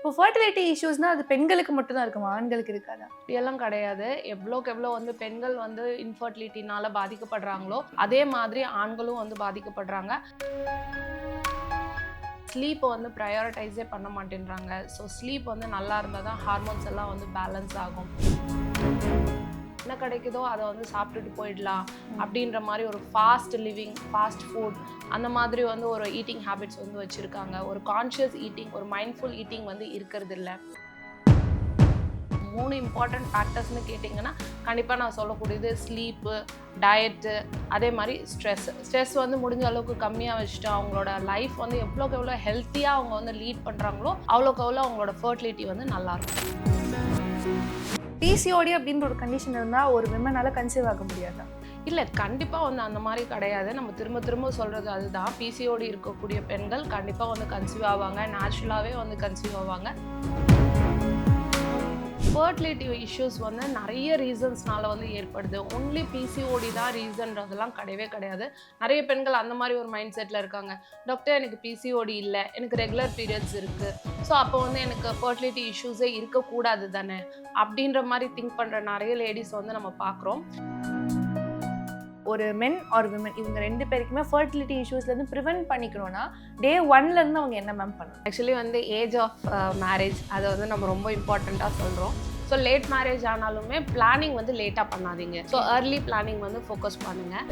இப்போ ஃபர்டிலிட்டி இஷ்யூஸ்னா அது பெண்களுக்கு மட்டும் தான் இருக்குமா? ஆண்களுக்கு இருக்காதா? அப்படியெல்லாம் கிடையாது. எவ்வளோக்கு எவ்வளோ வந்து பெண்கள் வந்து இன்ஃபர்டிலிட்டினால பாதிக்கப்படுறாங்களோ, அதே மாதிரி ஆண்களும் வந்து பாதிக்கப்படுறாங்க. ஸ்லீப்பை வந்து ப்ரையாரிட்டைஸே பண்ண மாட்டேன்றாங்க. ஸோ ஸ்லீப் வந்து நல்லா இருந்தால் தான் ஹார்மோன்ஸ் எல்லாம் வந்து பேலன்ஸ் ஆகும். என்ன கிடைக்குதோ அதை வந்து சாப்பிட்டுட்டு போயிடலாம் அப்படின்ற மாதிரி ஒரு ஃபாஸ்ட் லிவிங், ஃபாஸ்ட் ஃபுட் அந்த மாதிரி வந்து ஒரு ஈட்டிங் ஹேபிட்ஸ் வந்து வச்சுருக்காங்க. ஒரு கான்ஷியஸ் ஈட்டிங், ஒரு மைண்ட்ஃபுல் ஈட்டிங் வந்து இருக்கிறது இல்லை. 3 இம்பார்ட்டன்ட் ஃபேக்டர்ஸ்னு கேட்டிங்கன்னா கண்டிப்பாக நான் சொல்லக்கூடியது ஸ்லீப்பு, டயட்டு, அதே மாதிரி ஸ்ட்ரெஸ் வந்து முடிஞ்ச அளவுக்கு கம்மியாக வச்சுட்டு அவங்களோட லைஃப் வந்து எவ்வளோக்கு எவ்வளோ ஹெல்த்தியாக அவங்க வந்து லீட் பண்ணுறாங்களோ அவ்வளோக்கு எவ்வளோ அவங்களோட ஃபர்டிலிட்டி வந்து நல்லாயிருக்கும். பிசிஓடி அப்படின்ற ஒரு கண்டிஷன் இருந்தால் ஒரு விமனால கன்சீவ் ஆக முடியாதா? இல்லை, கண்டிப்பாக வந்து அந்த மாதிரி கிடையாது. நம்ம திரும்ப திரும்ப சொல்கிறது அதுதான். பிசிஓடி இருக்கக்கூடிய பெண்கள் கண்டிப்பாக வந்து கன்சீவ் ஆவாங்க, நேச்சுரலாகவே வந்து கன்சீவ் ஆவாங்க. ஃபர்டிலிட்டி இஷ்யூஸ் வந்து நிறைய ரீசன்ஸ்னால வந்து ஏற்படுது. ஒன்லி பிசிஓடி தான் ரீசன்றதெல்லாம் கிடையவே கிடையாது. நிறைய பெண்கள் அந்த மாதிரி ஒரு மைண்ட் செட்டில் இருக்காங்க. டாக்டர், எனக்கு பிசிஓடி இல்லை, எனக்கு ரெகுலர் பீரியட்ஸ் இருக்குது, ஸோ அப்போ வந்து எனக்கு ஃபர்டிலிட்டி இஷ்யூஸே இருக்கக்கூடாது தானே அப்படின்ற மாதிரி திங்க் பண்ணுற நிறைய லேடிஸ் வந்து நம்ம பார்க்குறோம். ஒரு மென் ஆர் விமன் இவங்க 2 பேருக்குமே ஃபர்டிலிட்டி இஷ்யூஸ்லேருந்து ப்ரிவென்ட் பண்ணிக்கணும்னா டே 1லேருந்து அவங்க என்ன மேம் பண்ணணும்? ஆக்சுவலி வந்து ஏஜ் ஆஃப் மேரேஜ் அதை வந்து நம்ம ரொம்ப இம்பார்ட்டண்ட்டாக சொல்கிறோம். ஸோ லேட் மேரேஜ் ஆனாலுமே பிளானிங் வந்து லேட்டாக பண்ணாதீங்க. ஸோ ஏர்லி பிளானிங் வந்து ஃபோக்கஸ் பண்ணுங்கள்.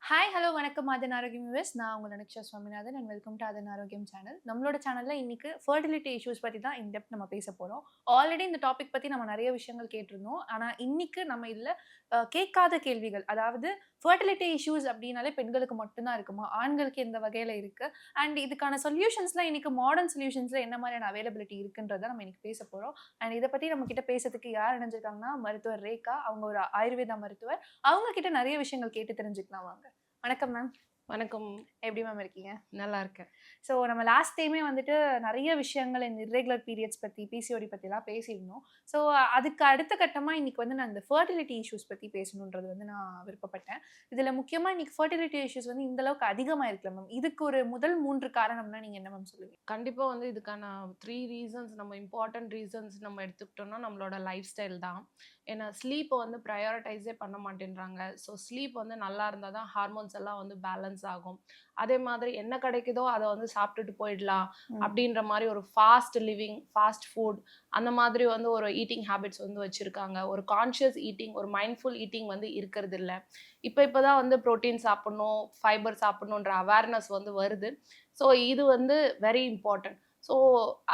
ஹாய், ஹலோ, வணக்கம். ஆதன் ஆரோக்கியம் வியூவர்ஸ். நான் உங்கள் அனுக்ஷா சுவாமிநாதன் அண்ட் வெல்கம் டு ஆதன் ஆரோக்கியம் சேனல். நம்மளோட சேனலில் இன்னைக்கு ஃபர்டிலிட்டி இஷ்யூஸ் பற்றி தான் இன்டெப்த் நம்ம பேச போகிறோம். ஆல்ரெடி இந்த டாபிக் பற்றி நம்ம நிறைய விஷயங்கள் கேட்டிருந்தோம். ஆனால் இன்னைக்கு நம்ம இதில் கேட்காத கேள்விகள், அதாவது ஃபர்டிலிட்டி இஷ்யூஸ் அப்படின்னாலே பெண்களுக்கு மட்டும்தான் இருக்குமா, ஆண்களுக்கு எந்த வகையில் இருக்குது, அண்ட் இதுக்கான சொல்யூஷன்ஸ்லாம் இன்னைக்கு மாடர்ன் சொல்யூஷன்ஸில் என்ன மாதிரியான அவைலபிலிட்டி இருக்குன்றதை நம்ம இன்னைக்கு பேச போகிறோம். அண்ட் இதை பற்றி நம்ம கிட்ட பேசுறதுக்கு யார் இணைஞ்சிருக்காங்கன்னா மருத்துவர் ரேகா. அவங்க ஒரு ஆயுர்வேதா மருத்துவர். அவங்க கிட்ட நிறைய விஷயங்கள் கேட்டு தெரிஞ்சுக்கலாம் வாங்க. வணக்கம் மேம். வணக்கம். எப்படி மேம் இருக்கீங்க? நல்லா இருக்கேன். ஸோ நம்ம லாஸ்ட் டைமே வந்துட்டு நிறைய விஷயங்கள் இந்த இர்ரெகுலர் பீரியட்ஸ் பற்றி, பிசிஓடி பற்றிலாம் பேசியிருந்தோம். ஸோ அதுக்கு அடுத்த கட்டமாக இன்னைக்கு வந்து நான் இந்த ஃபர்டிலிட்டி இஷ்யூஸ் பற்றி பேசணுன்றது வந்து நான் விருப்பப்பட்டேன். இதில் முக்கியமாக இன்னைக்கு ஃபர்டிலிட்டி இஷ்யூஸ் வந்து இந்த அளவுக்கு அதிகமாக இருக்குல்ல மேம், இதுக்கு ஒரு முதல் 3 காரணம்னா நீங்கள் என்ன மேம் சொல்லுவீங்க? கண்டிப்பாக வந்து இதுக்கான 3 ரீசன்ஸ், நம்ம இம்பார்ட்டன்ட் ரீசன்ஸ் நம்ம எடுத்துக்கிட்டோம்னா நம்மளோட லைஃப் ஸ்டைல் தான். ஏன்னா ஸ்லீப்பை வந்து ப்ரையாரிட்டைஸே பண்ண மாட்டேன்றாங்க. ஸோ ஸ்லீப் வந்து நல்லா இருந்தால் தான் ஹார்மோன்ஸ் எல்லாம் வந்து பேலன்ஸ் ஆகும். அதே மாதிரி என்ன கிடைக்குதோ அதை வந்து சாப்பிட்டுட்டு போயிடலாம் அப்படின்ற மாதிரி ஒரு ஃபாஸ்ட் லிவிங், ஃபாஸ்ட் ஃபுட் அந்த மாதிரி வந்து ஒரு ஈட்டிங் ஹேபிட்ஸ் வந்து வச்சுருக்காங்க. ஒரு கான்ஷியஸ் ஈட்டிங், ஒரு மைண்ட்ஃபுல் ஈட்டிங் வந்து இருக்கிறது இல்லை. இப்போ தான் வந்து ப்ரோட்டீன் சாப்பிட்ணும், ஃபைபர் சாப்பிட்ணுன்ற அவேர்னஸ் வந்து வருது. ஸோ இது வந்து வெரி இம்பார்ட்டன்ட். ஸோ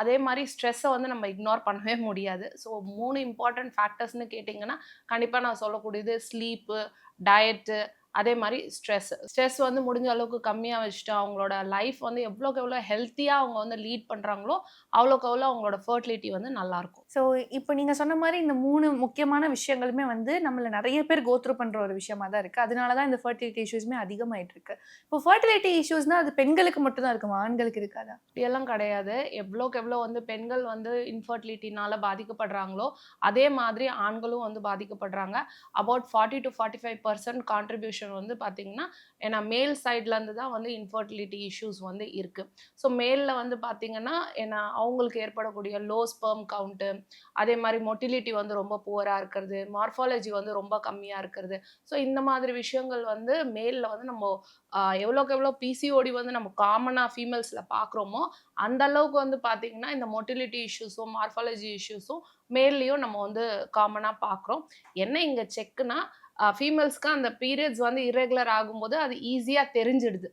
அதே மாதிரி ஸ்ட்ரெஸ்ஸை வந்து நம்ம இக்னோர் பண்ணவே முடியாது. ஸோ 3 இம்பார்ட்டன்ட் ஃபேக்டர்ஸ்னு கேட்டிங்கன்னா கண்டிப்பாக நான் சொல்லக்கூடியது ஸ்லீப்பு, டயட்டு, அதே மாதிரி ஸ்ட்ரெஸ் வந்து முடிஞ்ச அளவுக்கு கம்மியாக வச்சுட்டு அவங்களோட லைஃப் வந்து எவ்வளோக்கு எவ்வளோ ஹெல்த்தியாக அவங்க வந்து லீட் பண்ணுறாங்களோ அவ்வளோக்கு எவ்வளோ அவங்களோட ஃபர்டிலிட்டி வந்து நல்லாயிருக்கும். ஸோ இப்போ நீங்கள் சொன்ன மாதிரி இந்த 3 முக்கியமான விஷயங்களுமே வந்து நம்மள நிறைய பேர் கோத்ரூ பண்ணுற ஒரு விஷயமா தான் இருக்குது. அதனால தான் இந்த ஃபர்டிலிட்டி இஷ்யூஸ்மே அதிகமாயிட்டு இருக்கு. இப்போ ஃபர்டிலிட்டி இஷ்யூஸ்னால் அது பெண்களுக்கு மட்டும் தான் இருக்குமா, ஆண்களுக்கு இருக்காதா? அப்படியெல்லாம் கிடையாது. எவ்வளோக்கு எவ்வளோ வந்து பெண்கள் வந்து இன்ஃபர்டிலிட்டினால பாதிக்கப்படுறாங்களோ அதே மாதிரி ஆண்களும் வந்து பாதிக்கப்படுறாங்க. அபவுட் 40 to 45% கான்ட்ரிபியூஷன் வந்து பார்த்தீங்கன்னா, ஏன்னா மேல் சைட்லேருந்து தான் வந்து இன்ஃபர்டிலிட்டி இஷ்யூஸ் வந்து இருக்குது. ஸோ மேலில் வந்து பார்த்தீங்கன்னா ஏன்னா அவங்களுக்கு ஏற்படக்கூடிய லோ ஸ்பெர்ம் கவுண்ட்டு, அதே மாதிரி மொட்டிலிட்டி வந்து ரொம்ப புவராக இருக்கிறது, மார்ஃபாலஜி வந்து ரொம்ப கம்மியாக இருக்கிறது. ஸோ இந்த மாதிரி விஷயங்கள் வந்து மேலில் வந்து நம்ம எவ்வளோக்கு எவ்வளோ பிசிஓடி வந்து நம்ம காமனாக ஃபீமேல்ஸில் பார்க்குறோமோ அந்த அளவுக்கு வந்து பார்த்திங்கன்னா இந்த மொட்டிலிட்டி இஷ்யூஸும் மார்ஃபாலஜி இஷ்யூஸும் மேல்லையும் நம்ம வந்து காமனாக பார்க்குறோம். என்ன இங்கே செக்குனா ஃபீமேல்ஸ்க்கு அந்த பீரியட்ஸ் வந்து இர்ரெகுலர் ஆகும்போது அது ஈஸியாக தெரிஞ்சிடுது.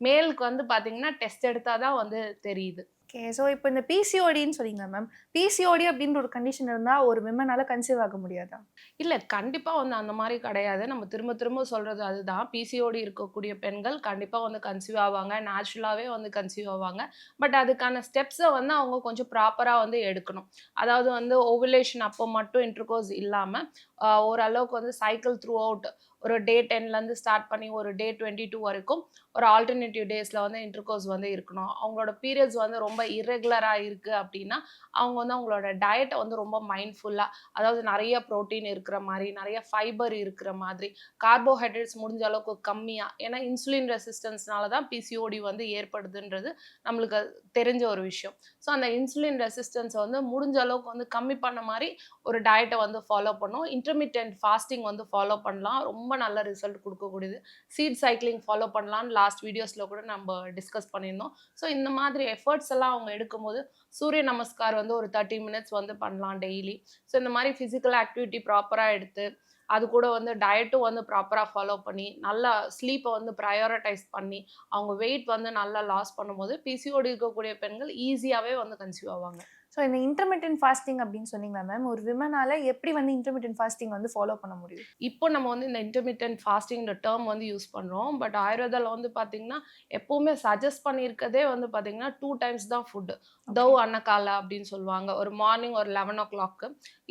மேலுக்கு வந்து பார்த்திங்கன்னா டெஸ்ட் எடுத்தால் தான் வந்து தெரியுது. ஓகே. ஸோ இப்போ இந்த பிசிஓடின்னு சொன்னீங்க மேம், பிசிஓடி அப்படின்ற ஒரு கண்டிஷன் இருந்தால் ஒரு விமனால கன்சீவ் ஆக முடியாதா? இல்லை, கண்டிப்பாக வந்து அந்த மாதிரி கிடையாது. நம்ம திரும்ப திரும்ப சொல்கிறது அதுதான். பிசிஓடி இருக்கக்கூடிய பெண்கள் கண்டிப்பாக வந்து கன்சீவ் ஆவாங்க, நேச்சுரலாகவே வந்து கன்சீவ் ஆவாங்க. பட் அதுக்கான ஸ்டெப்ஸை வந்து அவங்க கொஞ்சம் ப்ராப்பராக வந்து எடுக்கணும். அதாவது வந்து ஓவுலேஷன் அப்போ மட்டும் இன்டர்கோர்ஸ் இல்லாமல் ஓரளவுக்கு வந்து சைக்கிள் த்ரூ அவுட் ஒரு டே 10லேருந்து ஸ்டார்ட் பண்ணி ஒரு டே 22 வரைக்கும் ஒரு ஆல்டர்னேட்டிவ் டேஸில் வந்து இன்டர்கோர்ஸ் வந்து இருக்கணும். அவங்களோட பீரியட்ஸ் வந்து ரொம்ப இர்ரெகுலராக இருக்குது அப்படின்னா அவங்க வந்து அவங்களோட டயட்டை வந்து ரொம்ப மைண்ட்ஃபுல்லாக, அதாவது நிறைய ப்ரோட்டீன் இருக்கிற மாதிரி, நிறைய ஃபைபர் இருக்கிற மாதிரி, கார்போஹைட்ரேட்ஸ் முடிஞ்ச அளவுக்கு கம்மியாக, ஏன்னா இன்சுலின் ரெசிஸ்டன்ஸ்னால தான் பிசிஓடி வந்து ஏற்படுதுன்றது நம்மளுக்கு தெரிஞ்ச ஒரு விஷயம். ஸோ அந்த இன்சுலின் ரெசிஸ்டன்ஸை வந்து முடிஞ்ச அளவுக்கு வந்து கம்மி பண்ண மாதிரி ஒரு டயட்டை வந்து ஃபாலோ பண்ணும். இன்டர்மிட்டென்ட் ஃபாஸ்டிங் வந்து ஃபாலோ பண்ணலாம். ரொம்ப நல்ல ரிசல்ட் கொடுக்கக்கூடியது. சீட் சைக்கிளிங் ஃபாலோ பண்ணலான்னு லாஸ்ட் வீடியோஸில் கூட நம்ம டிஸ்கஸ் பண்ணியிருந்தோம். ஸோ இந்த மாதிரி எஃபர்ட்ஸ் எல்லாம் அவங்க எடுக்கும்போது சூரிய நமஸ்கார் வந்து ஒரு 30 மினிட்ஸ் வந்து பண்ணலாம் டெய்லி. ஸோ இந்த மாதிரி ஃபிசிக்கல் ஆக்டிவிட்டி ப்ராப்பராக எடுத்து அது கூட வந்து டயட்டும் வந்து ப்ராப்பராக ஃபாலோ பண்ணி நல்லா ஸ்லீப்பை வந்து ப்ரையாரிட்டைஸ் பண்ணி அவங்க வெயிட் வந்து நல்லா லாஸ் பண்ணும்போது பிசிஓடி இருக்கக்கூடிய பெண்கள் ஈஸியாகவே வந்து கன்சீவ் ஆவாங்க. ஸோ இந்த இன்டர்மிட்டன்ட் ஃபாஸ்டிங் அப்படின்னு சொன்னீங்களா மேம், ஒரு விமனால எப்படி வந்து இன்டர்மிட்டன்ட் ஃபாஸ்டிங் வந்து ஃபாலோ பண்ண முடியும்? இப்போ நம்ம வந்து இந்த இன்டர்மிட்டன்ட் ஃபாஸ்டிங்கிற டேர்ம் வந்து யூஸ் பண்ணுறோம். பட் ஆயுர்வேதாவில் வந்து பார்த்தீங்கன்னா எப்போவுமே சஜஸ்ட் பண்ணியிருக்கதே வந்து பார்த்தீங்கன்னா 2 டைம்ஸ் தான் ஃபுட்டு. தவ் அன்னக்கால அப்படின்னு சொல்லுவாங்க. ஒரு மார்னிங் ஒரு 11 o'clock,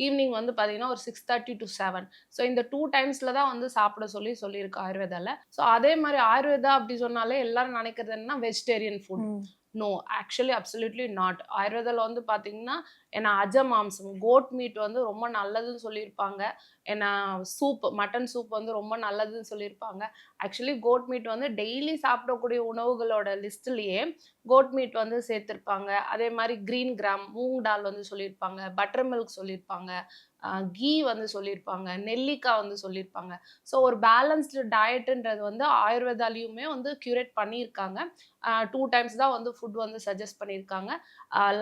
ஈவினிங் வந்து பார்த்தீங்கன்னா ஒரு 6:30 to 7. ஸோ இந்த 2 டைம்ஸில் தான் வந்து சாப்பிட சொல்லியிருக்கு ஆயுர்வேதாவில். ஸோ அதே மாதிரி ஆயுர்வேதா அப்படி சொன்னாலே எல்லாரும் நினைக்கிறது என்னன்னா vegetarian food. No, actually absolutely not. ஆயுர்வேதாவில் வந்து பார்த்தீங்கன்னா ஏன்னா மாம்சம் கோட் மீட் வந்து ரொம்ப நல்லதுன்னு சொல்லியிருப்பாங்க. ஏன்னா சூப், மட்டன் சூப் வந்து ரொம்ப நல்லதுன்னு சொல்லியிருப்பாங்க. ஆக்சுவலி கோட் மீட் வந்து டெய்லி சாப்பிடக்கூடிய உணவுகளோட லிஸ்ட்லேயே கோட் மீட் வந்து சேர்த்துருப்பாங்க. அதே மாதிரி கிரீன் கிராம், மூங் டால் வந்து சொல்லியிருப்பாங்க, பட்டர் மில்க் சொல்லியிருப்பாங்க, கீ வந்து சொல்லியிருப்பாங்க, நெல்லிக்காய் வந்து சொல்லியிருப்பாங்க. ஸோ ஒரு பேலன்ஸ்டு டயட்டுன்றது வந்து ஆயுர்வேதாலையுமே வந்து க்யூரேட் பண்ணியிருக்காங்க. 2 டைம்ஸ் தான் வந்து ஃபுட் வந்து சஜஸ்ட் பண்ணியிருக்காங்க.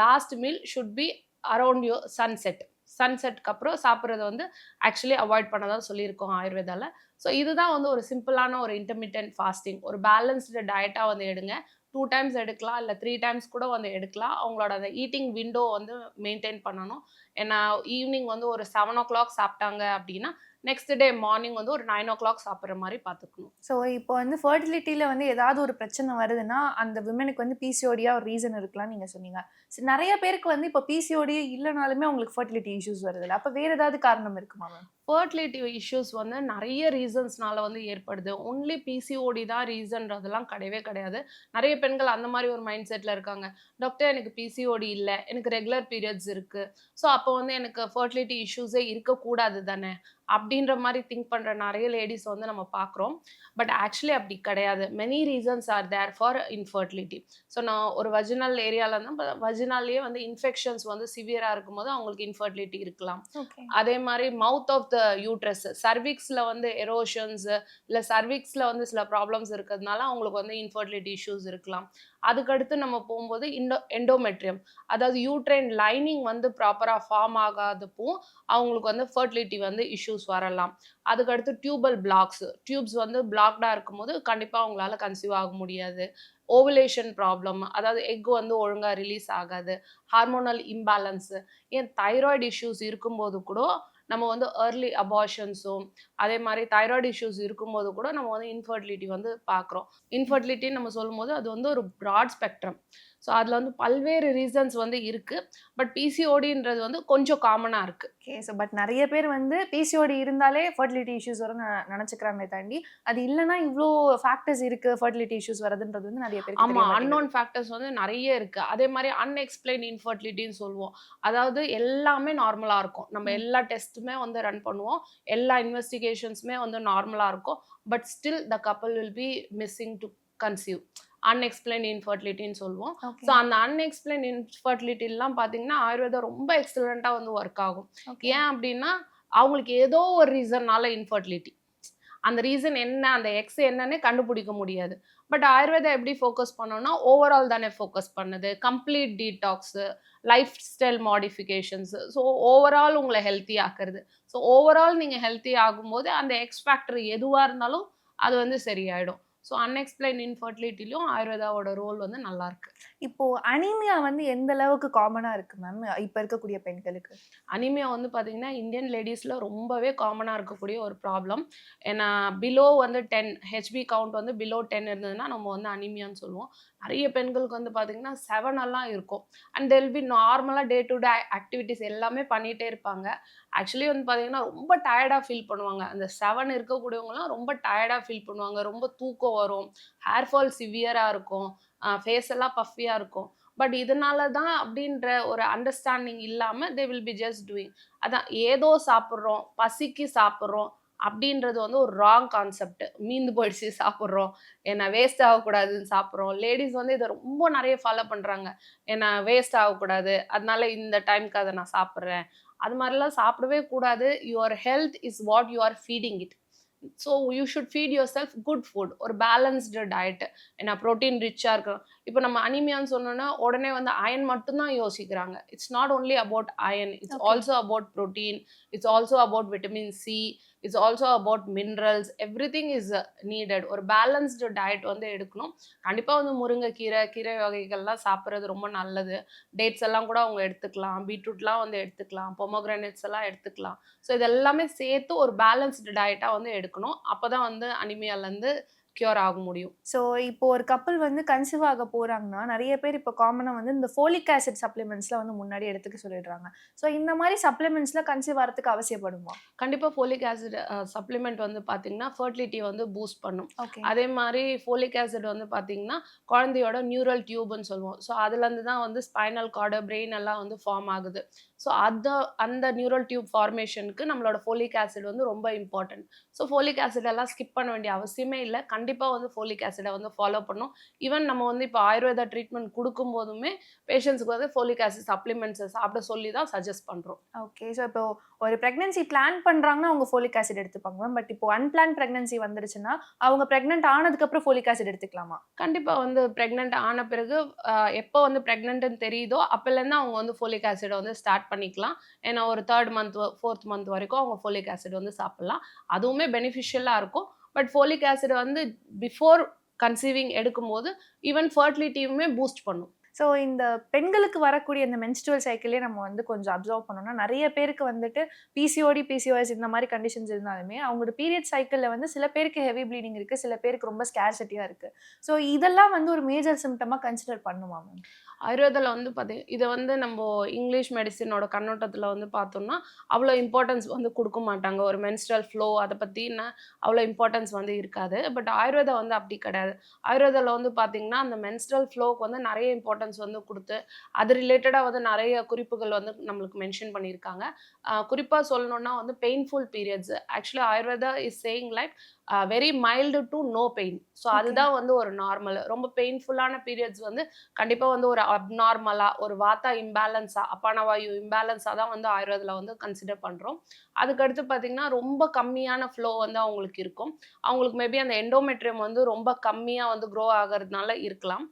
Last meal should be around your sunset. சன்செட்க்கு அப்புறம் சாப்பிட்றத வந்து ஆக்சுவலி அவாய்ட் பண்ண தான் சொல்லியிருக்கோம் ஆயுர்வேதாவில். ஸோ இதுதான் வந்து ஒரு சிம்பிளான ஒரு இன்டர்மிட்டன்ட் ஃபாஸ்டிங். ஒரு பேலன்ஸ்டு டயட்டாக வந்து எடுங்க. 2 டைம்ஸ் எடுக்கலாம், இல்லை 3 டைம்ஸ் கூட வந்து எடுக்கலாம். அவங்களோட அந்த ஈட்டிங் விண்டோ வந்து மெயின்டைன் பண்ணணும். ஏன்னா ஈவினிங் வந்து ஒரு 7 o'clock சாப்பிட்டாங்க அப்படின்னா நெக்ஸ்ட் டே மார்னிங் வந்து ஒரு 9 o'clock சாப்பிட்ற மாதிரி பார்த்துக்கணும். ஸோ இப்போ வந்து ஃபர்டிலிட்டியில் வந்து ஏதாவது ஒரு பிரச்சனை வருதுன்னா அந்த விமனுக்கு வந்து பிசிஓடியா ஒரு ரீசன் இருக்கலாம்னு நீங்கள் சொன்னீங்க. நிறைய பேருக்கு வந்து இப்போ பிசிஓடி இல்லைனாலுமே அவங்களுக்கு ஃபர்டிலிட்டி இஷ்யூஸ் வருதுல்ல, அப்போ வேறு ஏதாவது காரணம் இருக்குமா மேம்? ஃபர்டிலிட்டி இஷ்யூஸ் வந்து நிறைய ரீசன்ஸ்னால வந்து ஏற்படுது. ஒன்லி பிசிஓடி தான் ரீசன்றதெல்லாம் கிடையவே கிடையாது. நிறைய பெண்கள் அந்த மாதிரி ஒரு மைண்ட் செட்டில் இருக்காங்க. டாக்டர் எனக்கு பிசிஓடி இல்லை, எனக்கு ரெகுலர் பீரியட்ஸ் இருக்குது, ஸோ அப்போ வந்து எனக்கு ஃபர்டிலிட்டி இஷ்யூஸே இருக்கக்கூடாது தானே அப்படின்ற மாதிரி திங்க் பண்ணுற நிறைய லேடிஸ் வந்து நம்ம பார்க்குறோம். பட் ஆக்சுவலி அப்படி கிடையாது. Many reasons are there for infertility. So நான் ஒரு வஜினல் ஏரியாவில் இருந்தால் வஜினாலேயே வந்து இன்ஃபெக்ஷன்ஸ் வந்து சிவியராக இருக்கும்போது அவங்களுக்கு இன்ஃபர்டிலிட்டி இருக்கலாம். அதே மாதிரி மவுத் ஆஃப் த யூட்ரஸ், சர்விக்ஸில் வந்து எரோஷன்ஸ் இல்லை சர்விக்ஸில் வந்து சில ப்ராப்ளம்ஸ் இருக்கிறதுனால அவங்களுக்கு வந்து இன்ஃபர்டிலிட்டி இஷ்யூஸ் இருக்கலாம். அதுக்கடுத்து நம்ம போகும்போது எண்டோமெட்ரியம், அதாவது யூட்ரைன் லைனிங் வந்து ப்ராப்பராக ஃபார்ம் ஆகாதப்போ அவங்களுக்கு வந்து ஃபர்டிலிட்டி வந்து இஷ்யூஸ் வரலாம். அதுக்கடுத்து டியூபல் பிளாக்ஸ், டியூப்ஸ் வந்து பிளாக்டாக இருக்கும்போது கண்டிப்பாக அவங்களால கன்சீவ் ஆக முடியாது. ஓவுலேஷன் ப்ராப்ளம், அதாவது எக் வந்து ஒழுங்காக ரிலீஸ் ஆகாது. ஹார்மோனல் இம்பேலன்ஸு, ஏன் தைராய்டு இஷ்யூஸ் இருக்கும்போது கூட நம்ம வந்து ஏர்லி அபார்ஷன்ஸும், அதே மாதிரி தைராய்டு இஷ்யூஸ் இருக்கும்போது கூட நம்ம வந்து இன்ஃபர்டிலிட்டி வந்து பார்க்குறோம். இன்ஃபர்டிலிட்டின்னு நம்ம சொல்லும்போது அது வந்து ஒரு ப்ராட் ஸ்பெக்ட்ரம். ஸோ அதில் வந்து பல்வேறு ரீசன்ஸ் வந்து இருக்குது. பட் பிசிஓடின்றது வந்து கொஞ்சம் காமனாக இருக்குது. ஓகே. ஸோ பட் நிறைய பேர் வந்து பிசிஓடி இருந்தாலே ஃபர்டிலிட்டி இஷ்யூஸ் வரும்னு நினச்சிக்கிறாங்களே தாண்டி, அது இல்லைனா இவ்வளோ ஃபேக்டர்ஸ் இருக்குது ஃபர்டிலிட்டி இஷ்யூஸ் வருதுன்றது வந்து நிறைய பேருக்கு ஆமாம், அன்னோன் ஃபேக்டர்ஸ் வந்து நிறைய இருக்குது. அதே மாதிரி அன்எக்ஸ்பிளைன் இன்ஃபர்டிலிட்டின்னு சொல்லுவோம். அதாவது எல்லாமே நார்மலாக இருக்கும். நம்ம எல்லா டெஸ்ட்டுமே வந்து ரன் பண்ணுவோம். எல்லா இன்வெஸ்டிகேஷன்ஸுமே வந்து நார்மலாக இருக்கும். But still the couple will be missing to conceive. Unexplained இன்ஃபர்டிலிட்டின்னு சொல்லுவோம். ஸோ அந்த அன்எக்ஸ்பிளைன் இன்ஃபர்டிலிட்டிலாம் பார்த்தீங்கன்னா ஆயுர்வேதா ரொம்ப எக்ஸலண்ட்டாக வந்து ஒர்க் ஆகும். ஏன் அப்படின்னா அவங்களுக்கு ஏதோ ஒரு ரீசன்னால இன்ஃபர்டிலிட்டி, அந்த ரீசன் என்ன, அந்த எக்ஸ் என்னன்னு கண்டுபிடிக்க முடியாது. பட் ஆயுர்வேதா எப்படி ஃபோக்கஸ் பண்ணோம்னா ஓவரால் தானே ஃபோக்கஸ் பண்ணுது. Complete detox, life style modifications, so overall உங்களை ஹெல்த்தி ஆக்குறது. ஸோ ஓவரால் நீங்கள் ஹெல்த்தி ஆகும்போது அந்த எக்ஸ் ஃபேக்டர் எதுவாக இருந்தாலும் அது வந்து சரியாயிடும். ஸோ அன்எக்ஸ்பிளைன் இன்ஃபர்டிலிட்டிலையும் ஆயுர்வேதாவோட ரோல் வந்து நல்லா இருக்கு. இப்போ அனீமியா வந்து எந்த அளவுக்கு காமனா இருக்கு மேம் இப்போ இருக்கக்கூடிய பெண்களுக்கு? அனீமியா வந்து பார்த்தீங்கன்னா இந்தியன் லேடிஸில் ரொம்பவே காமனாக இருக்கக்கூடிய ஒரு ப்ராப்ளம். ஏன்னா பிலோ வந்து 10 ஹெச்பி கவுண்ட் வந்து பிலோ 10 இருந்ததுன்னா நம்ம வந்து அனீமியான்னு சொல்லுவோம். நிறைய பெண்களுக்கு வந்து பார்த்தீங்கன்னா 7 எல்லாம் இருக்கும். அண்ட் தெல் பி நார்மலாக டே டு டே ஆக்டிவிட்டிஸ் எல்லாமே பண்ணிகிட்டே இருப்பாங்க. ஆக்சுவலி வந்து பார்த்தீங்கன்னா ரொம்ப டயர்டாக ஃபீல் பண்ணுவாங்க. அந்த 7 இருக்கக்கூடியவங்கலாம் ரொம்ப டயர்டாக ஃபீல் பண்ணுவாங்க. ரொம்ப தூக்கம் வரும். ஹேர் ஃபால் சிவியரா இருக்கும். ஃபேஸ் எல்லாம் பஃபியா இருக்கும். பட் இதனால தான் அப்படின்ற ஒரு அண்டர்ஸ்டாண்டிங் இல்லாம they will be just doing. அதான் ஏதோ சாப்பிடுறோம், பசிக்கு சாப்பிடுறோம் அப்படின்றது வந்து ஒரு ராங் கான்செப்ட். மீந்து போயிடுச்சு சாப்பிடுறோம். ஏன்னா வேஸ்ட் ஆகக்கூடாதுன்னு சாப்பிடுறோம். லேடீஸ் வந்து இத ரொம்ப நெறைய ஃபாலோ பண்றாங்க. ஏன்னா வேஸ்ட் ஆகக்கூடாது. அதனால இந்த டைம்க்கு அத நான் சாப்பிடுறேன். அது மாரிலாம் சாப்பிடவே கூடாது. Your health is what you are feeding it. So you should feet your self good food. ஒரு பேலன்ஸ்டு டயட். ஏன்னா புரோட்டீன் ரிச்சா இருக்கணும். இப்போ நம்ம அனீமியான்னு சொன்னோம்னா, உடனே வந்து அயர்ன் மட்டும் தான் யோசிக்கிறாங்க. It's not only about iron. It's okay. Also about protein. It's also about vitamin C. It's also about minerals. Everything is needed. ஒரு பேலன்ஸ்டு டயட் வந்து எடுக்கணும். கண்டிப்பா வந்து முருங்கைக்கீரை, கீரை வகைகள்லாம் சாப்பிடுறது ரொம்ப நல்லது. டேட்ஸ் எல்லாம் கூட அவங்க எடுத்துக்கலாம். பீட்ரூட்லாம் வந்து எடுத்துக்கலாம். பொமோகிரானேட்ஸ் எல்லாம் எடுத்துக்கலாம். ஸோ இது எல்லாமே சேர்த்து ஒரு பேலன்ஸ்டு டயட்டா வந்து எடுக்கணும். அப்பதான் வந்து அனிமியாலேருந்து கியூர் ஆக முடியும். ஸோ இப்போ ஒரு கப்பல் வந்து கன்சீவ் ஆக போறாங்கன்னா, நெறைய பேர் இப்போ காமனா வந்து இந்த ஃபோலிக் ஆசிட் சப்ளிமெண்ட்ஸ்லாம் வந்து முன்னாடி எடுத்துக்க சொல்லிடுறாங்க. ஸோ இந்த மாரி சப்ளிமெண்ட்ஸ்லாம் கன்சீவ் ஆறதுக்கு அவசியப்படுமா? கண்டிப்பா ஃபோலிக் ஆசிட் சப்ளிமெண்ட் வந்து பார்த்தீங்கன்னா, ஃபெர்டிலிட்டிய வந்து பூஸ்ட் பண்ணும். ஓகே. அதே மாரி ஃபோலிக் ஆசிட் வந்து பார்த்தீங்கன்னா, குழந்தையோட நியூரல் டியூப்ன்னு சொல்லுவோம். ஸோ அதுலேருந்து தான் வந்து ஸ்பைனல் கார்டு, பிரெயின் எல்லாம் வந்து ஃபார்ம் ஆகுது. ஸோ அந்த நியூரல் டியூப் ஃபார்மேஷனுக்கு நம்மளோட ஃபோலிக் ஆசிட் வந்து ரொம்ப இம்பார்ட்டன்ட். ஸோ ஃபோலிக் ஆசிட் எல்லாம் ஸ்கிப் பண்ண வேண்டிய அவசியமே இல்ல. கண்டிப்பா வந்து ஃபோலிக் ஆசிட வந்து ஃபாலோ பண்ணணும். ஈவன் நம்ம வந்து இப்போ ஆயுர்வேதா ட்ரீட்மெண்ட் குடுக்கும்போதுமே, பேஷண்ட்ஸ்க்கு வந்து ஃபோலிக் ஆசிட் சப்ளிமெண்ட்ஸ சாப்பிட சொல்லி தான் சஜெஸ்ட் பண்றோம். ஓகே. ஸோ இப்போ ஒரு பிரெக்னன்சி பிளான் பண்றாங்கன்னா, அவங்க ஃபோலிக் ஆசிட் எடுத்துப்பாங்க மேம். பட் இப்போ அன்பிளான் பிரெக்னன்சி வந்துருச்சுன்னா, அவங்க பிரெக்னன்ட் ஆனதுக்கப்புறம் ஃபோலிக் ஆசிட் எடுத்துக்கலாமா? கண்டிப்பா வந்து பிரெக்னன்ட் ஆன பிறகு எப்போ வந்து பிரெக்னன்ட்ன்னு தெரியுதோ, அப்பலேருந்து அவங்க வந்து ஃபோலிக் ஆசிட வந்து ஸ்டார்ட் பண்ணிக்கலாம். ஏன்னா ஒரு 3 மந்த், 4த் மந்த் வரைக்கும் அவங்க ஃபோலிக் ஆசிட் வந்து சாப்பிடலாம். அதுவுமே பெனிஃபிஷியலா இருக்கும். பட் ஃபோலிக் ஆசிட் வந்து பிஃபோர் கன்சீவிங் எடுக்கும்போது, ஈவன் ஃபெர்டிலிட்டியுமே பூஸ்ட் பண்ணும். ஸோ இந்த பெண்களுக்கு வரக்கூடிய இந்த மென்ஸ்ட்ருவல் சைக்கிளே நம்ம வந்து கொஞ்சம் அப்சர்வ் பண்ணோம்னா, நெறைய பேருக்கு வந்துட்டு பிசிஓடி, பிசிஓஎஸ் இந்த மாரி கண்டிஷன்ஸ் இருந்தாலுமே, அவங்களோட பீரியட் சைக்கிள்ல வந்து சில பேருக்கு ஹெவி ப்ளீடிங் இருக்கு. சில பேருக்கு ரொம்ப ஸ்கேர்சிட்டியா இருக்கு. ஸோ இதெல்லாம் வந்து ஒரு மேஜர் சிம்ப்டமா கன்சிடர் பண்ணுமா மேம்? ஆயுர்வேதால வந்து இத வந்து நம்போ இங்கிலீஷ் மெடிசினோட கண்ணோட்டத்துல வந்து பார்த்தோம்னா, அவ்வளோ இம்பார்ட்டன்ஸ் வந்து குடுக்க மாட்டாங்க. ஒரு மென்ஸ்ட்ரல் ஃப்ளோ அத பத்தின அவ்வளோ இம்பார்ட்டன்ஸ் வந்து இருக்காது. பட் ஆயுர்வேதா வந்து அப்படி கிடையாது. ஆயுர்வேதால வந்து பார்த்தீங்கன்னா, அந்த மென்ஸ்ட்ரல் ஃப்ளோக்கு வந்து நெறைய இம்பார்ட்டன்ஸ் வந்து குடுத்து, அது ரிலேட்டடா வந்து நெறைய குறிப்புகள் வந்து நம்மளுக்கு மென்ஷன் பண்ணியிருக்காங்க. குறிப்பா சொல்லணும்னா வந்து painful periods. Actually Ayurveda is saying like very mild to no pain. So okay. அதுதான் வந்து ஒரு நார்மல். ரொம்ப பெயின்ஃபுல்லான பீரியட்ஸ் வந்து கண்டிப்பா வந்து ஒரு அப்நார்மலா, ஒரு வாத்தா இம்பேலன்ஸா, அப்பானவாயு இம்பேலன்ஸா தான் வந்து ஆயுர்வேதால வந்து கன்சிடர் பண்றோம். அதுக்கடுத்து பார்த்தீங்கன்னா, ரொம்ப கம்மியான ஃப்ளோ வந்து அவங்களுக்கு இருக்கும். அவங்களுக்கு மேபி அந்த எண்டோமெட்ரியம் வந்து ரொம்ப கம்மியா வந்து க்ரோ ஆகுறதுனால இருக்கலாம்.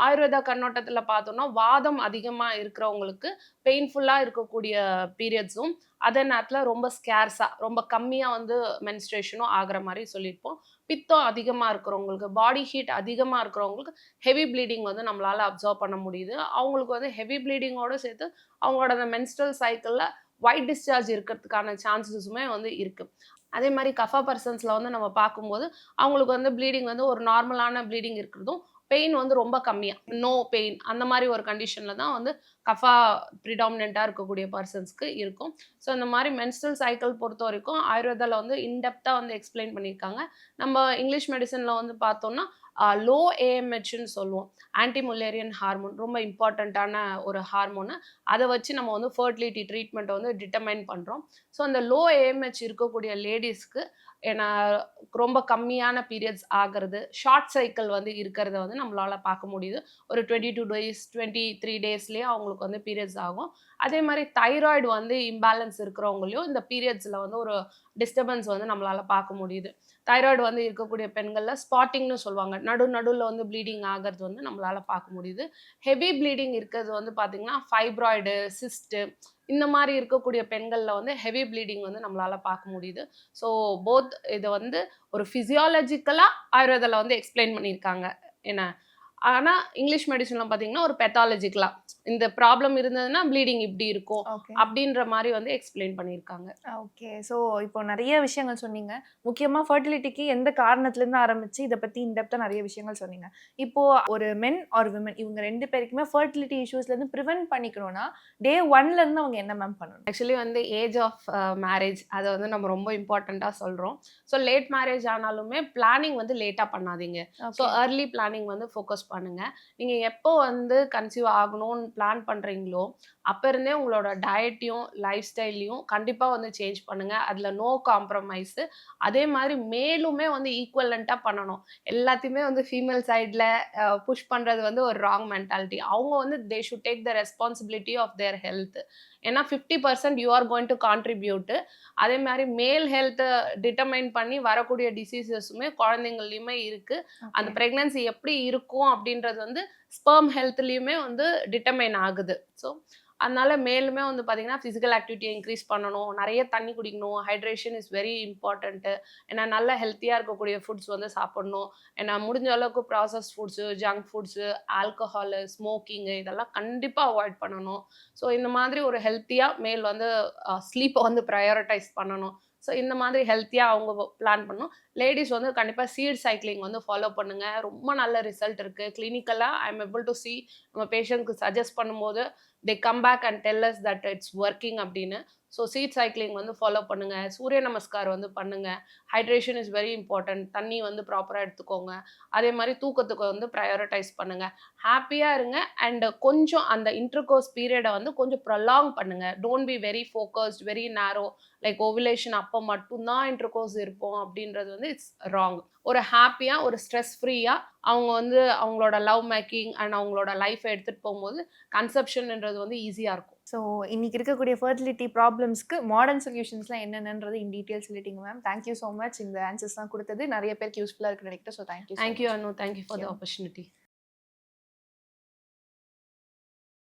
ஆயுர்வேதா கண்ணோட்டத்துல பார்த்தோம்னா, வாதம் அதிகமா இருக்கிறவங்களுக்கு பெயின்ஃபுல்லா இருக்கக்கூடிய பீரியட்ஸும், அதே நேரத்துல ரொம்ப ஸ்கேர்ஸா, ரொம்ப கம்மியா வந்து மென்ஸ்ட்ரேஷனும் ஆகுற மாரி சொல்லியிருப்போம். பித்தம் அதிகமா இருக்கிறவங்களுக்கு, பாடி ஹீட் அதிகமா இருக்கிறவங்களுக்கு ஹெவி ப்ளீடிங் வந்து நம்மளால அப்சர்வ் பண்ண முடியுது. அவங்களுக்கு வந்து ஹெவி ப்ளீடிங்கோட சேர்த்து அவங்களோட அந்த மென்ஸ்ட்ரல் சைக்கிள்ல ஒயிட் டிஸ்சார்ஜ் இருக்கிறதுக்கான சான்சஸுமே வந்து இருக்கு. அதே மாரி கஃபா பெர்சன்ஸ்ல வந்து நம்ம பார்க்கும்போது, அவங்களுக்கு வந்து ப்ளீடிங் வந்து ஒரு நார்மலான ப்ளீடிங் இருக்கிறதும், பெயின் வந்து ரொம்ப கம்மியா, நோ பெயின் அந்த மாரி ஒரு கண்டிஷன்ல தான் வந்து கஃபா ப்ரிடாமினன்ட்டா இருக்கக்கூடிய பெர்சன்ஸ்க்கு இருக்கும். ஸோ இந்த மாரி மென்ஸ்ட்ரல் சைக்கிள் பொறுத்தவரைக்கும் ஆயுர்வேதால வந்து இன்டெப்த்தா வந்து எக்ஸ்ப்ளைன் பண்ணியிருக்காங்க. நம்ம இங்கிலீஷ் மெடிசின்ல வந்து பார்த்தோம்னா, லோ ஏஎம்ஹெச்ன்னு சொல்லுவோம். ஆன்டி முல்லேரியன் ஹார்மோன் ரொம்ப இம்பார்ட்டன்ட்டான ஒரு ஹார்மோனு. அத வச்சு நம்ம வந்து ஃபெர்டிலிட்டி ட்ரீட்மெண்ட்ட வந்து டிட்டர்மைன் பண்றோம். ஸோ அந்த லோ ஏஎம்ஹெச் இருக்கக்கூடிய லேடீஸ்க்கு ஏன்னா ரொம்ப கம்மியான பீரியட்ஸ் ஆகுறது, ஷார்ட் சைக்கிள் வந்து இருக்கிறத வந்து நம்மளால பார்க்க முடியுது. ஒரு 22 டேஸ், 23 டேஸ்லயே அவங்களுக்கு வந்து பீரியட்ஸ் ஆகும். அதே மாரி தைராய்டு வந்து இம்பேலன்ஸ் இருக்கிறவங்களையும் இந்த பீரியட்ஸ்ல வந்து ஒரு டிஸ்டர்பன்ஸ் வந்து நம்மளால பார்க்க முடியுது. தைராய்டு வந்து இருக்கக்கூடிய பெண்கள்ல ஸ்பாட்டிங்ன்னு சொல்லுவாங்க. நடுவுல வந்து ப்ளீடிங் ஆகுறது வந்து நம்மளால பார்க்க முடியுது. ஹெவி ப்ளீடிங் இருக்கிறது வந்து பார்த்தீங்கன்னா, ஃபைப்ராய்டு, சிஸ்ட்டு இந்த மாரி இருக்கக்கூடிய பெண்கள்ல வந்து ஹெவி ப்ளீடிங் வந்து நம்மளால பார்க்க முடியுது. ஸோ போத் இத வந்து ஒரு பிசியாலஜிக்கலா ஆயுர்வேதால வந்து எக்ஸ்ப்ளைன் பண்ணியிருக்காங்க. என்ன ஆனா இங்கிலீஷ் மெடிசின்ல பார்த்தீங்கன்னா, ஒரு பெத்தாலஜிக்கலா இந்த ப்ராப்ளம் இருந்ததுன்னா ப்ளீடிங் இப்படி இருக்கும் ஓகே. அப்படின்ற மாதிரி வந்து எக்ஸ்பிளைன் பண்ணியிருக்காங்க. ஓகே. ஸோ இப்போ நெறைய விஷயங்கள் சொன்னீங்க. முக்கியமா ஃபெர்டிலிட்டிக்கு எந்த காரணத்துலேருந்து ஆரம்பிச்சு இத பத்தி இன் டெப்த்தா நெறைய விஷயங்கள் சொன்னீங்க. இப்போ ஒரு மென் ஆர் விமன் இவங்க 2 பேருக்குமே ஃபெர்டிலிட்டி இஷ்யூஸ்லேருந்து பிரிவென்ட் பண்ணிக்கணும்னா, டே 1லேருந்து அவங்க என்ன மேம் பண்ணணும்? ஆக்சுவலி வந்து ஏஜ் ஆஃப் மேரேஜ் அதை வந்து நம்ம ரொம்ப இம்பார்ட்டண்ட்டாக சொல்கிறோம். ஸோ லேட் மேரேஜ் ஆனாலுமே பிளானிங் வந்து லேட்டாக பண்ணாதீங்க. So okay. ஏர்லி பிளானிங் வந்து ஃபோக்கஸ் பண்ணுங்கள். நீங்கள் எப்போ வந்து கன்சீவ் ஆகணும்னு பிளான் பண்ணுறீங்களோ அப்போ இருந்தே உங்களோட டயட்டையும் லைஃப் ஸ்டைலையும் கண்டிப்பாக வந்து சேஞ்ச் பண்ணுங்கள். அதில் நோ காம்ப்ரமைஸு. அதே மாதிரி மேலுமே வந்து ஈக்குவலண்ட்டாக பண்ணணும். எல்லாத்தையுமே வந்து ஃபீமேல் சைடில் புஷ் பண்ணுறது வந்து ஒரு ராங் மென்டாலிட்டி. அவங்க வந்து they should take the responsibility of their health. ஏன்னா 50% you are going to contribute. அதே மாதிரி மேல் ஹெல்த்தை டிட்டர்மைன் பண்ணி வரக்கூடிய டிசீசஸுமே குழந்தைங்கள்லையுமே இருக்கு. அந்த ஓகே. பிரெக்னன்சி எப்படி இருக்கும் அப்படின்றது வந்து ஸ்பெர்ம் ஹெல்த்லையுமே வந்து டிட்டர்மைன் ஆகுது. ஸோ அதனால மேலுமே வந்து பார்த்தீங்கன்னா ஃபிசிக்கல் ஆக்டிவிட்டியை இன்க்ரீஸ் பண்ணணும், நிறைய தண்ணி குடிக்கணும், ஹைட்ரேஷன் இஸ் வெரி இம்பார்ட்டண்ட்டு. ஏன்னா நல்ல ஹெல்த்தியாக இருக்கக்கூடிய ஃபுட்ஸ் வந்து சாப்பிடணும். ஏன்னா முடிஞ்ச அளவுக்கு process foods, junk foods, alcohol, smoking இதெல்லாம் கண்டிப்பாக அவாய்ட் பண்ணணும். ஸோ இந்த மாதிரி ஒரு ஹெல்த்தியாக மேல் வந்து ஸ்லீப்பை வந்து ப்ரையாரிட்டைஸ் பண்ணணும். ஸோ இந்த மாதிரி ஹெல்த்தியாக அவங்க பிளான் பண்ணணும். லேடிஸ் வந்து கண்டிப்பாக சீட் சைக்கிளிங் வந்து ஃபாலோ பண்ணுங்கள். ரொம்ப நல்ல ரிசல்ட் இருக்குது. கிளினிக்கலாக I am able to see நம்ம பேஷண்ட்க்கு சஜஸ்ட் பண்ணும்போது they come back and tell us that it's working அப்படின்னு. ஸோ சீட் சைக்கிளிங் வந்து ஃபாலோ பண்ணுங்கள். சூரிய நமஸ்கார் வந்து பண்ணுங்கள். Hydration is very important. தண்ணி வந்து ப்ராப்பராக எடுத்துக்கோங்க. அதே மாதிரி தூக்கத்துக்கு வந்து ப்ரையாரிட்டைஸ் பண்ணுங்கள். ஹாப்பியாக இருங்க. அண்ட் கொஞ்சம் அந்த இன்டர்கோர்ஸ் பீரியடை வந்து கொஞ்சம் ப்ரொலாங் பண்ணுங்கள். Don't be very focused, very நேரோ. லைக் ஓவுலேஷன் அப்போ மட்டும்தான் இன்டர்கோர்ஸ் இருப்போம் அப்படின்றது வந்து இட்ஸ் ராங். ஒரு ஹாப்பியாக ஒரு ஸ்ட்ரெஸ் ஃப்ரீயாக அவங்க வந்து அவங்களோட லவ் மேக்கிங் அண்ட் அவங்களோட லைஃப்பை எடுத்துகிட்டு போகும்போது கன்செப்ஷன்ன்றது வந்து ஈஸியாக இருக்கும். ஸோ இன்னைக்கு இருக்கக்கூடிய ஃபெர்டிலிட்டி ப்ராப்ளம்ஸ்க்கு மாடர்ன் சொல்யூஷன்ஸ்லாம் என்னென்னன்றது இன் டீட்டெயில் சொல்லிட்டீங்க மேம். தேங்க்யூ ஸோ மச் இந்த ஆன்சர்ஸ்லாம் கொடுத்தது நிறைய பேருக்கு யூஸ்ஃபுல்லாக இருக்குன்னு நினைக்கிறேன். So thank you. Thank you Anu. Thank you for the opportunity.